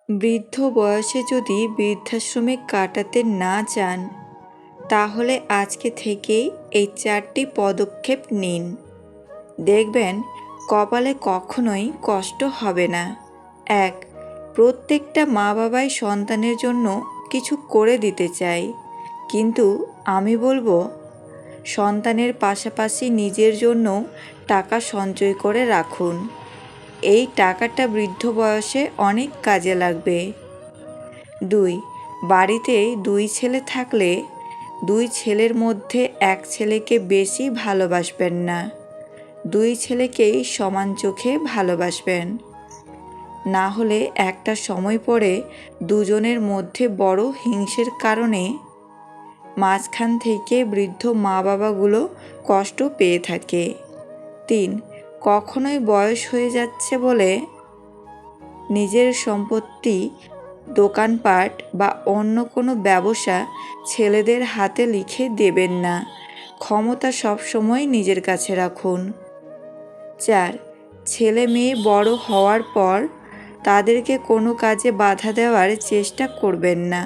বৃদ্ধ বয়সে যদি বৃদ্ধাশ্রমে কাটাতে না চান, তাহলে আজকে থেকেই এই 4টি পদক্ষেপ নিন। দেখবেন কপালে কখনোই কষ্ট হবে না। 1. প্রত্যেকটা মা বাবাই সন্তানের জন্য কিছু করে দিতে চায়, কিন্তু আমি বলবো সন্তানের পাশাপাশি নিজের জন্য টাকা সঞ্চয় করে রাখুন। এই টাকাটা বৃদ্ধ বয়সে অনেক কাজে লাগবে। 2. বাড়িতে 2 ছেলে থাকলে 2 ছেলের মধ্যে এক ছেলেকে বেশি ভালোবাসবেন না, 2 ছেলেকেই সমান চোখে ভালোবাসবেন। না হলে একটা সময় পরে দুজনের মধ্যে বড় হিংসের কারণে মাঝখান থেকে বৃদ্ধ মা বাবাগুলো কষ্ট পেয়ে থাকে। 3. কখনোই বয়স হয়ে যাচ্ছে বলে নিজের সম্পত্তি, দোকানপাট বা অন্য কোনো ব্যবসা ছেলেদের হাতে লিখে দেবেন না। ক্ষমতা সবসময় নিজের কাছে রাখুন। 4. ছেলে মেয়ে বড় হওয়ার পর তাদেরকে কোনো কাজে বাধা দেওয়ার চেষ্টা করবেন না।